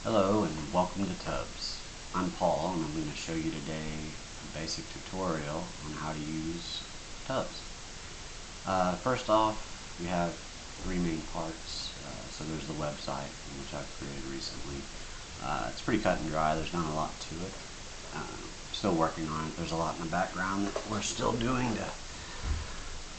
Hello and welcome to TUBS. I'm Paul and I'm going to show you today a basic tutorial on how to use TUBS. First off, we have three main parts. So there's the website, which I've created recently. It's pretty cut and dry. There's not a lot to it. Still working on it. There's a lot in the background that we're still doing to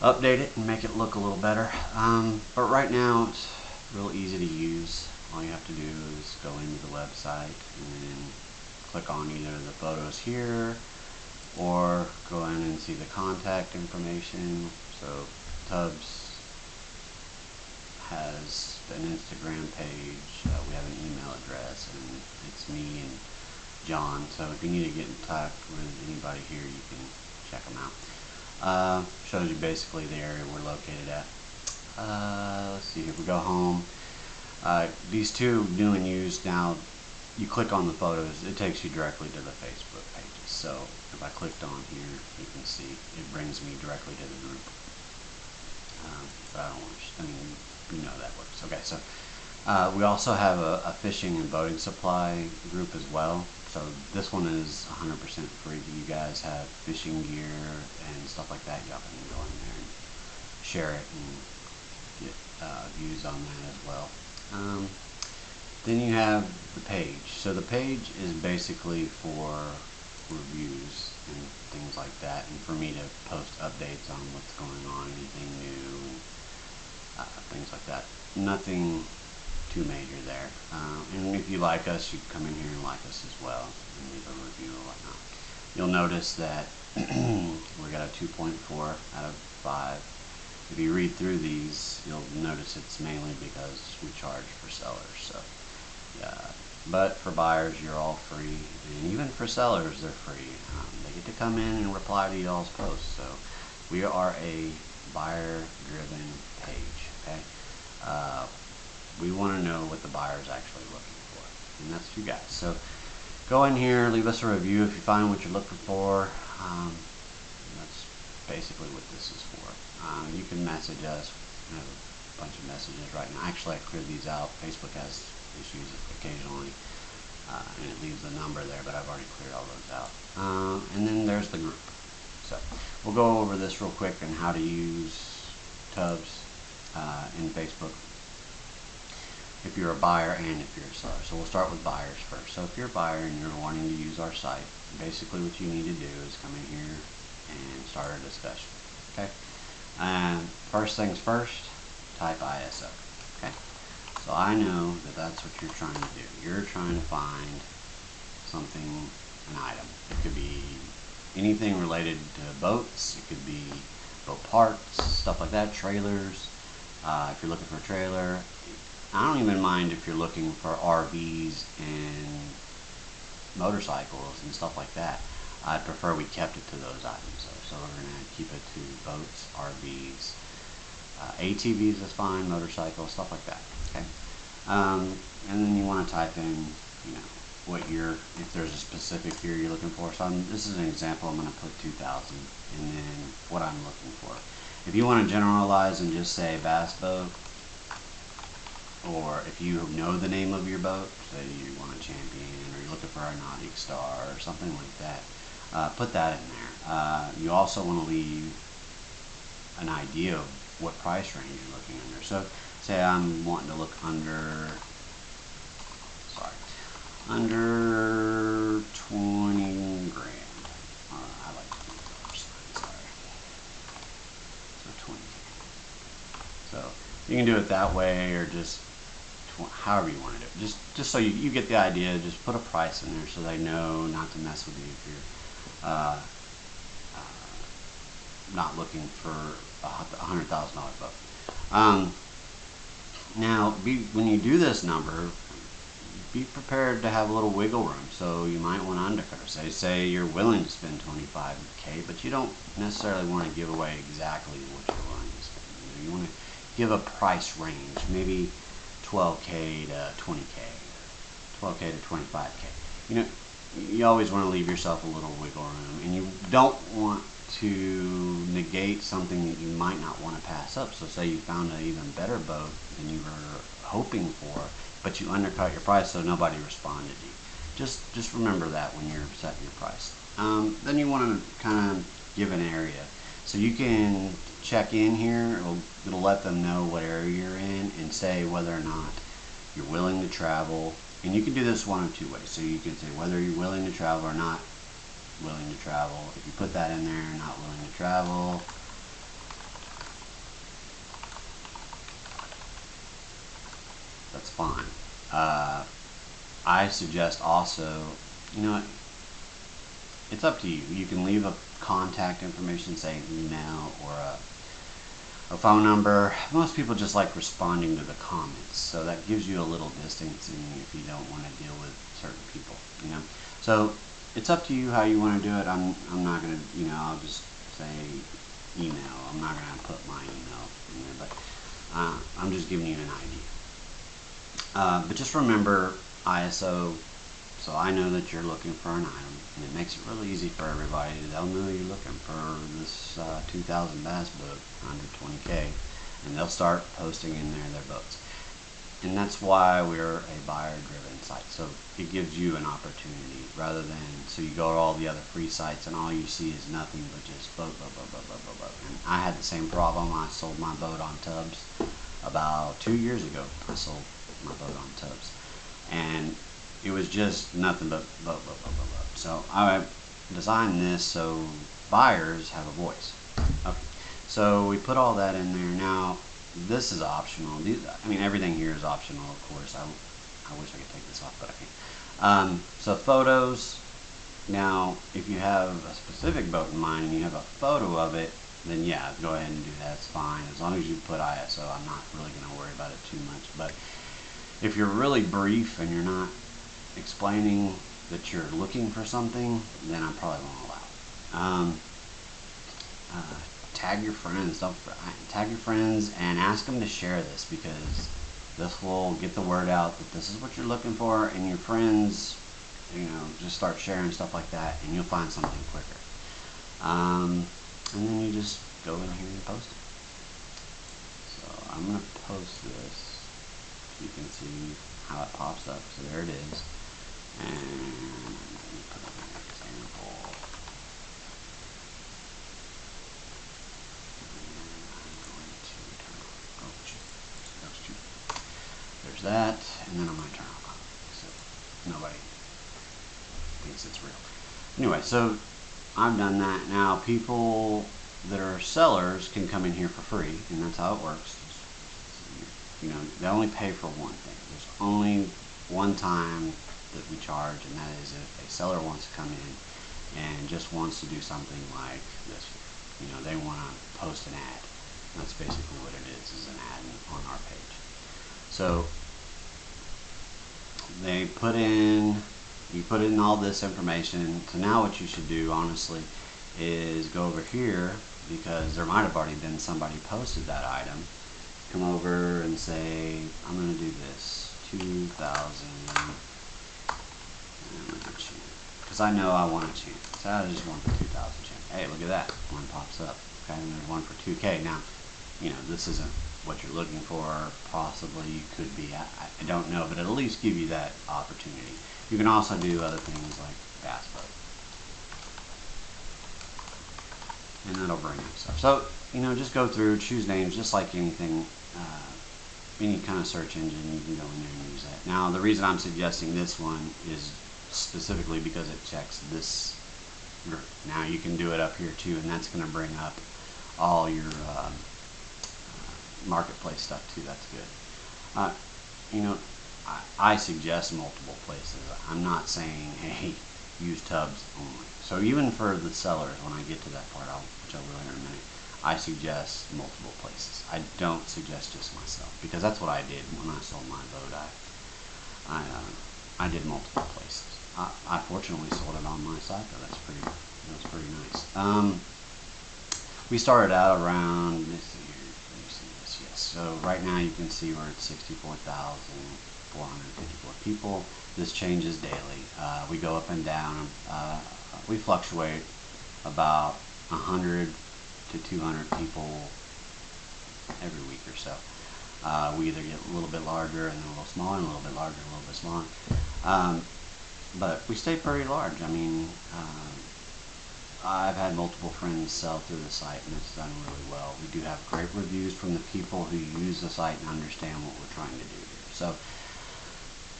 update it and make it look a little better. But right now it's real easy to use. All you have to do is go into the website and then click on either the photos here or go in and see the contact information. So TUBS has an Instagram page, we have an email address, and it's me and John. So if you need to get in touch with anybody here, you can check them out. Shows you basically the area we're located at. Let's see, if we go home, these two new and used, now you click on the photos, it takes you directly to the Facebook pages. So if I clicked on here, you can see it brings me directly to the group. But I don't want to, I mean, you know that works. Okay, so we also have a fishing and boating supply group as well. So this one is 100% free. You guys have fishing gear and stuff like that. Y'all can go in there and share it and get views on that as well. Then you have the page. So the page is basically for reviews and things like that, and for me to post updates on what's going on, anything new, and things like that. Nothing too major there. And if you like us, you come in here and like us as well and leave a review or whatnot. You'll notice that we got a 2.4 out of 5. If you read through these, you'll notice it's mainly because we charge for sellers. So, yeah. But for buyers, you're all free, and even for sellers, they're free. They get to come in and reply to y'all's posts. So, we are a buyer-driven page. Okay. We want to know what the buyer's actually looking for, and that's you guys. So, go in here, leave us a review if you find what you're looking for. That's basically what this is for. You can message us. We have a bunch of messages right now. Actually, I cleared these out. Facebook has issues occasionally, and it leaves the number there, but I've already cleared all those out. And then there's the group. So we'll go over this real quick and how to use TUBS in Facebook if you're a buyer and if you're a seller. So we'll start with buyers first. So if you're a buyer and you're wanting to use our site, basically what you need to do is come in here and start a discussion. Okay. And first things first, type ISO. Okay. So I know that that's what you're trying to do. You're trying to find something, an item. It could be anything related to boats. It could be boat parts, stuff like that, trailers. If you're looking for a trailer, I don't even mind if you're looking for RVs and motorcycles and stuff like that. I'd prefer we kept it to those items though. So we're going to keep it to boats, RVs, ATVs is fine, motorcycles, stuff like that. Okay. And then you want to type in, you know, what year, if there's a specific year you're looking for. So this is an example. I'm going to put 2000 and then what I'm looking for. If you want to generalize and just say bass boat, or if you know the name of your boat, say you want a Champion or you're looking for a Nautic Star or something like that, put that in there. You also want to leave an idea of what price range you're looking under. So say I'm wanting to look under 20 grand. I like $20, sorry. So 20. So you can do it that way or just however you want to do it. Just so you get the idea, just put a price in there so they know not to mess with you if you're not looking for a $100,000 boat. Now, when you do this number, be prepared to have a little wiggle room. So you might want to undercut. Say you're willing to spend $25K, but you don't necessarily want to give away exactly what you're willing to spend. You want to give a price range, maybe 12K to 20K, 12K to 25K. You know, you always want to leave yourself a little wiggle room, and you don't want to negate something that you might not want to pass up. So say you found an even better boat than you were hoping for, but you undercut your price so nobody responded to you. Just remember that when you're setting your price. Then you want to kind of give an area. So you can check in here. It'll let them know what area you're in and say whether or not you're willing to travel. And you can do this one of two ways. So you can say whether you're willing to travel or not willing to travel. If you put that in there, not willing to travel, that's fine. I suggest also, you know, it's up to you. You can leave a contact information, say an email or a phone number. Most people just like responding to the comments, so that gives you a little distancing if you don't want to deal with certain people, you know. So it's up to you how you want to do it. I'm not going to, you know, I'll just say email. I'm not going to put my email in there, but I'm just giving you an idea. But just remember ISO, so I know that you're looking for an item, and it makes it really easy for everybody. They'll know you're looking for this 2000 bass boat under 20K, and they'll start posting in there their boats. And that's why we're a buyer-driven site. So it gives you an opportunity rather than, so you go to all the other free sites and all you see is nothing but just boat. And I had the same problem. I sold my boat on TUBS about 2 years ago. I sold my boat on TUBS, and it was just nothing but boat. So I designed this so buyers have a voice. Okay. So we put all that in there. Now this is optional. I mean, everything here is optional, of course. I wish I could take this off, but I can't. So photos. Now, if you have a specific boat in mind and you have a photo of it, then yeah, go ahead and do that. It's fine. As long as you put ISO, I'm not really going to worry about it too much. But if you're really brief and you're not explaining that you're looking for something, then I probably won't allow. Tag your friends. Tag your friends and ask them to share this, because this will get the word out that this is what you're looking for, and your friends, you know, just start sharing stuff like that, and you'll find something quicker. And then you just go in here and post it. So I'm going to post this so you can see how it pops up. So there it is. And let me put up an example. There's that, and then I'm going to turn it on so nobody thinks it's real. Anyway, so I've done that. Now people that are sellers can come in here for free, and that's how it works. You know, they only pay for one thing. There's only one time that we charge, and that is if a seller wants to come in and just wants to do something like this. You know, they want to post an ad. That's basically what it is an ad on our page. So they put in, you put in all this information. So now what you should do, honestly, is go over here, because there might have already been somebody posted that item. Come over and say, I'm going to do this 2000, because I know I want a chance. So I just want the 2000 chance. Hey, look at that, one pops up. Okay, and there's one for 2K. Now, you know, this isn't what you're looking for. Possibly you could be, I don't know, but it'll at least give you that opportunity. You can also do other things like bass boat, and that'll bring up stuff. So, you know, just go through, choose names, just like anything, any kind of search engine. You can go in there and use that. Now, the reason I'm suggesting this one is specifically because it checks this group. Now you can do it up here too, and that's going to bring up all your marketplace stuff too. That's good. You know, I suggest multiple places. I'm not saying, hey, use TUBS only. So even for the sellers, when I get to that part, which I'll really in a minute, I suggest multiple places. I don't suggest just myself, because that's what I did when I sold my boat. I did multiple places. I fortunately sold it on my site, though. That was pretty nice. We started out around, let's see here, let me see this, yes. So right now you can see we're at 64,454 people. This changes daily. We go up and down. We fluctuate about 100 to 200 people every week or so. We either get a little bit larger and then a little smaller, and a little bit larger and a little bit smaller. But we stay pretty large. I mean, I've had multiple friends sell through the site, and it's done really well. We do have great reviews from the people who use the site and understand what we're trying to do here. So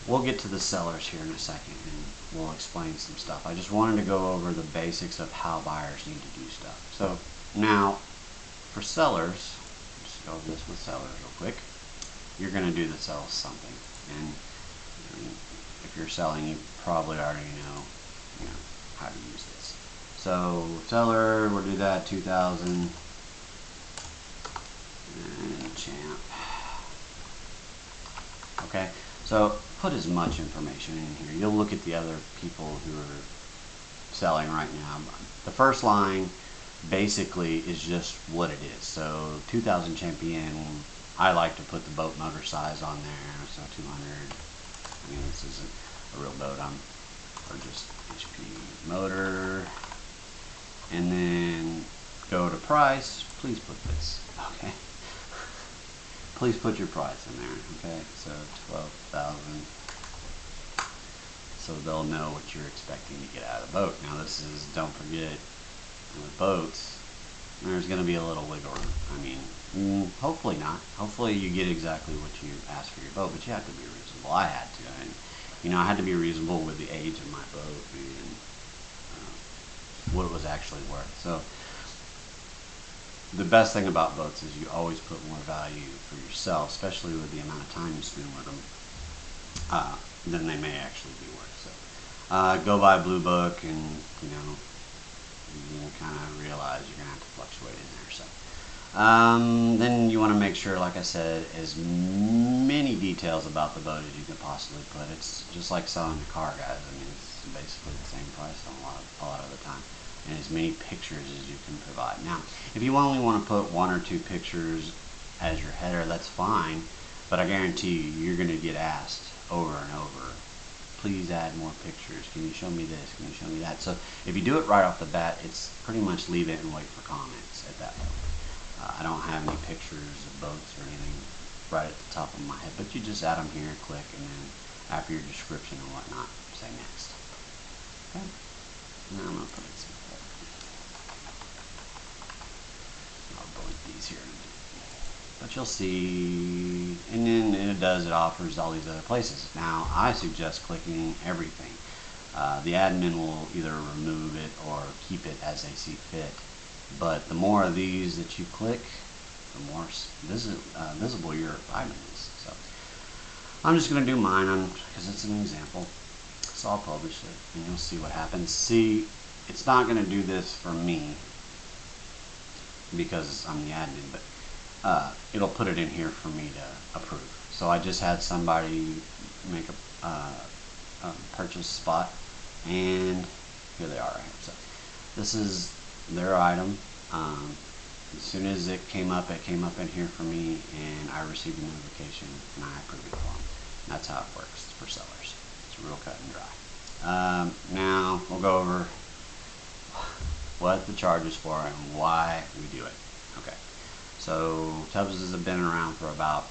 we'll get to the sellers here in a second, and we'll explain some stuff. I just wanted to go over the basics of how buyers need to do stuff. So now, for sellers, just go over this with sellers real quick. You're going to do the sell something, and if you're selling, you probably already know how to use this. So seller, we'll do that 2000 and champ. Okay, so put as much information in here. You'll look at the other people who are selling right now. The first line basically is just what it is. So 2000 champion, I like to put the boat motor size on there. So 200. I mean, this isn't a real boat. Or just HP motor. And then go to price. Please put this. Okay. Please put your price in there. Okay. So 12,000. So they'll know what you're expecting to get out of the boat. Now this is, don't forget, with boats, there's going to be a little wiggle room. I mean, hopefully not. Hopefully you get exactly what you asked for your boat, but you have to be reasonable. I had to. And, I had to be reasonable with the age of my boat and what it was actually worth. So the best thing about boats is you always put more value for yourself, especially with the amount of time you spend with them, than they may actually be worth. So go by Blue Book, and you kind of realize you're gonna have to fluctuate in there. So then you want to make sure, like I said, as many details about the boat as you can possibly put. It's just like selling a car, guys. I mean, it's basically the same price a lot of the time, and as many pictures as you can provide. Now, if you only want to put 1 or 2 pictures as your header, that's fine, but I guarantee you're going to get asked over and over, please add more pictures. Can you show me this? Can you show me that? So if you do it right off the bat, it's pretty much leave it and wait for comments at that point. I don't have any pictures of boats or anything right at the top of my head, but you just add them here, click, and then after your description and whatnot, say next. Okay. Now I'm going to put it simple. I'll delete these here. But you'll see, and then it offers all these other places. Now, I suggest clicking everything. The admin will either remove it or keep it as they see fit. But the more of these that you click, the more visible your item is. So I'm just going to do mine because it's an example. So I'll publish it, and you'll see what happens. See, it's not going to do this for me because I'm the admin, but it'll put it in here for me to approve. So I just had somebody make a purchase spot, and here they are right here. So this is their item. As soon as it came up in here for me, and I received a notification, and I approved it for them. That's how it works for sellers. It's real cut and dry. Now we'll go over what the charge is for and why we do it. Okay, so TUBS have been around for about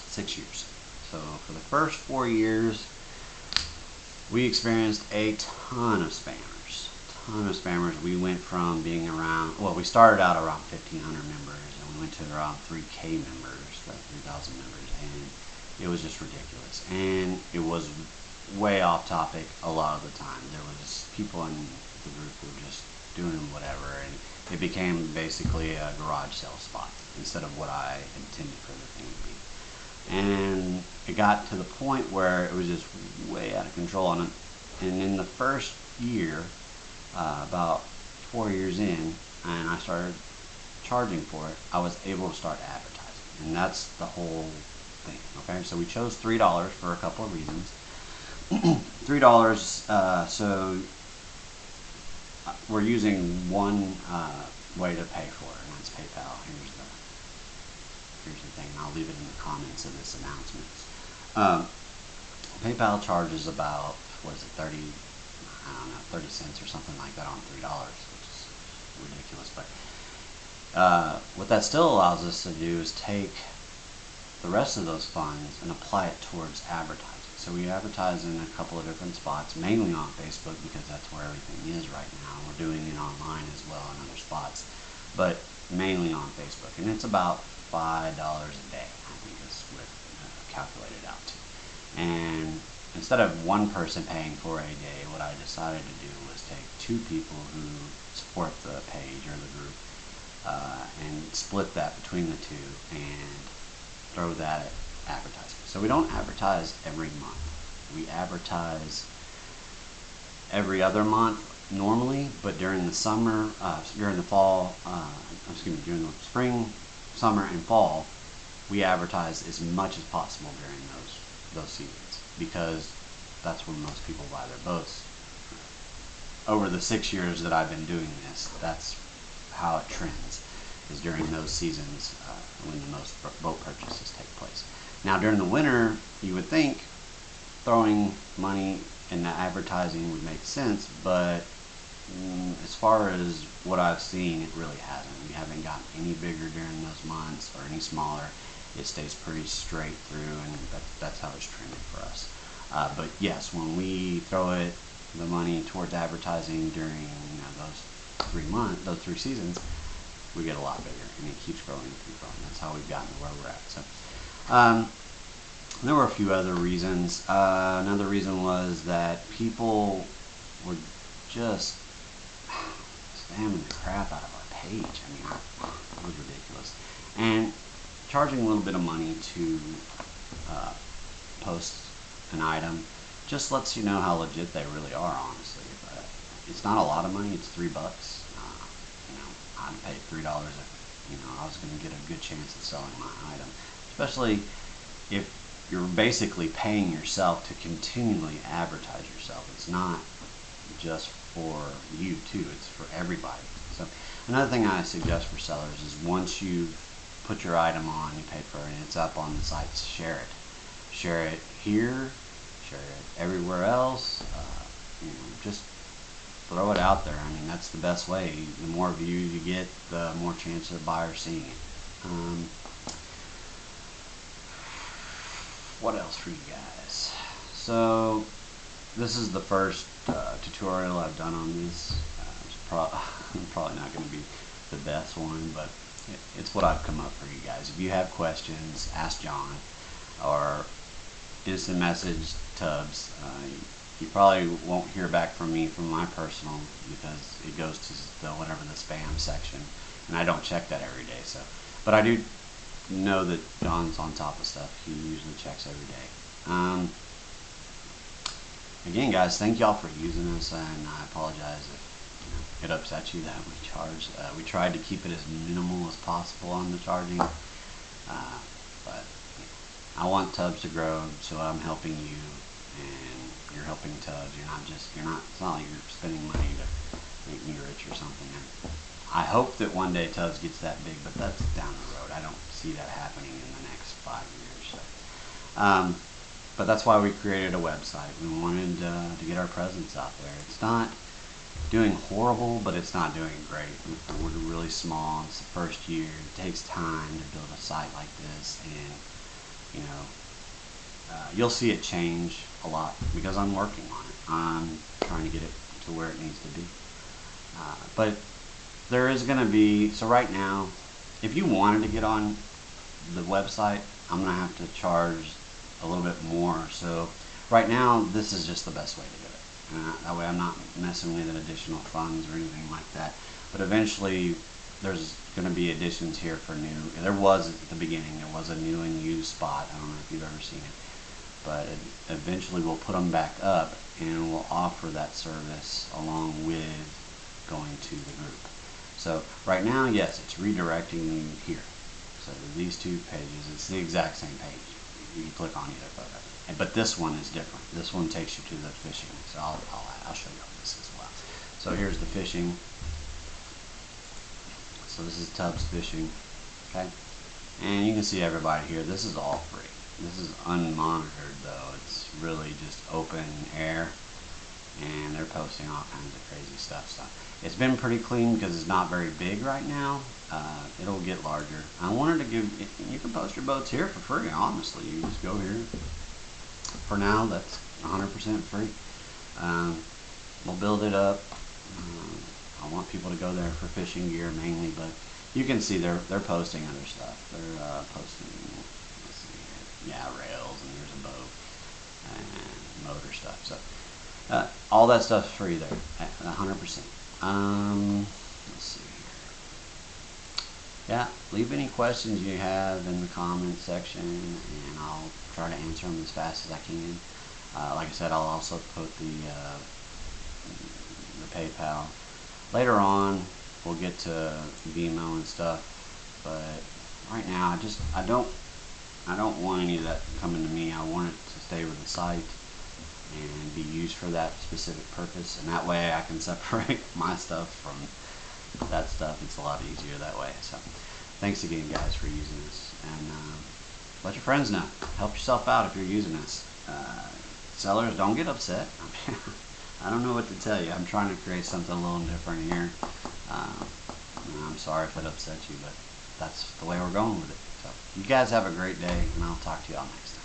6 years. So for the first 4 years, we experienced a ton of spammers. We went from being around, well, we started out around 1,500 members, and we went to around 3K members, 3,000 members, and it was just ridiculous. And it was way off topic a lot of the time. There was people in the group who were just doing whatever, and it became basically a garage sale spot instead of what I intended for the thing to be. And it got to the point where it was just way out of control. And in the first year, about 4 years in, and I started charging for it, I was able to start advertising. And that's the whole thing. Okay, so we chose $3 for a couple of reasons. $3, so we're using one way to pay for it, and that's PayPal. Here's the thing, and I'll leave it in the comments of this announcement. PayPal charges about, what is it, 30 cents or something like that on $3, which is ridiculous. But what that still allows us to do is take the rest of those funds and apply it towards advertising. So we advertise in a couple of different spots, mainly on Facebook because that's where everything is right now. We're doing it online as well in other spots, but mainly on Facebook. And it's about $5 a day, I think is what calculated out to. And instead of one person paying for a day, what I decided to do was take two people who support the page or the group and split that between the two and throw that at advertising. So we don't advertise every month. We advertise every other month normally, but during the summer, during the fall, during the spring, summer, and fall, we advertise as much as possible during those seasons because that's when most people buy their boats. Over the 6 years that I've been doing this, that's how it trends, is during those seasons when the most boat purchases take place. Now during the winter, you would think throwing money in the advertising would make sense, but as far as what I've seen, it really hasn't. We haven't gotten any bigger during those months or any smaller. It stays pretty straight through, and that's how it's trended for us. But yes, when we throw the money towards advertising during those 3 seasons, we get a lot bigger, and it keeps growing and keeps growing. That's how we've gotten to where we're at. So there were a few other reasons. Another reason was that people were just spamming the crap out of our page. I mean, it was ridiculous. And charging a little bit of money to post an item just lets you know how legit they really are, honestly. It's not a lot of money, it's $3. I'd pay $3 if I was going to get a good chance of selling my item, especially if you're basically paying yourself to continually advertise yourself. It's not just for you too, it's for everybody. So another thing I suggest for sellers is once you put your item on, you pay for it, and it's up on the site, share it. Share it here, share it everywhere else. Just throw it out there. I mean, that's the best way. The more views you get, the more chance of the buyer seeing it. What else for you guys? So this is the first tutorial I've done on this. It's probably not going to be the best one, but it's what I've come up for you guys. If you have questions, ask John, or instant message TUBS. You probably won't hear back from me from my personal because it goes to the spam section, and I don't check that every day. So, but I do know that John's on top of stuff. He usually checks every day. Again, guys, thank y'all for using us, and I apologize if it upsets you that we charge. We tried to keep it as minimal as possible on the charging, but I want TUBS to grow, so I'm helping you, and you're helping TUBS. It's not like you're spending money to make me rich or something. And I hope that one day TUBS gets that big, but that's down the road. I don't see that happening in the next 5 years. So. But that's why we created a website. We wanted to get our presence out there. It's not doing horrible, but it's not doing great. We're really small. It's the first year. It takes time to build a site like this, and you'll see it change a lot because I'm working on it. I'm trying to get it to where it needs to be. But there is going to be, so right now, if you wanted to get on the website, I'm going to have to charge a little bit more. So right now, this is just the best way to do it. That way I'm not messing with additional funds or anything like that. But eventually, there's going to be additions here for new. There was at the beginning, there was a new and used spot. I don't know if you've ever seen it. But eventually we'll put them back up, and we'll offer that service along with going to the group. So right now, yes, it's redirecting you here. So these two pages, it's the exact same page. You can click on either photo. But this one is different. This one takes you to the fishing. So I'll show you this as well. So here's the fishing. So this is TUBS fishing. Okay. And you can see everybody here. This is all free. This is unmonitored though. It's really just open air. and they're posting all kinds of crazy stuff. So it's been pretty clean because it's not very big right now. It'll get larger. I wanted to give, you can post your boats here for free, honestly. You just go here. For now, that's 100% free. We'll build it up. I want people to go there for fishing gear mainly, but you can see they're posting other stuff. They're posting, let's see here, yeah, rails, and there's a boat and motor stuff. So all that stuff's free there, 100%. Let's see here. Yeah, leave any questions you have in the comment section, and I'll try to answer them as fast as I can. Like I said, I'll also put the PayPal. Later on, we'll get to Vimo and stuff, but right now, I don't want any of that coming to me. I want it to stay with the site and be used for that specific purpose, and that way I can separate my stuff from that stuff. It's a lot easier that way. So thanks again, guys, for using this, and let your friends know. Help yourself out if you're using this. Sellers, don't get upset. I don't know what to tell you. I'm trying to create something a little different here. I'm sorry if it upsets you, but that's the way we're going with it. So you guys have a great day, and I'll talk to y'all next time.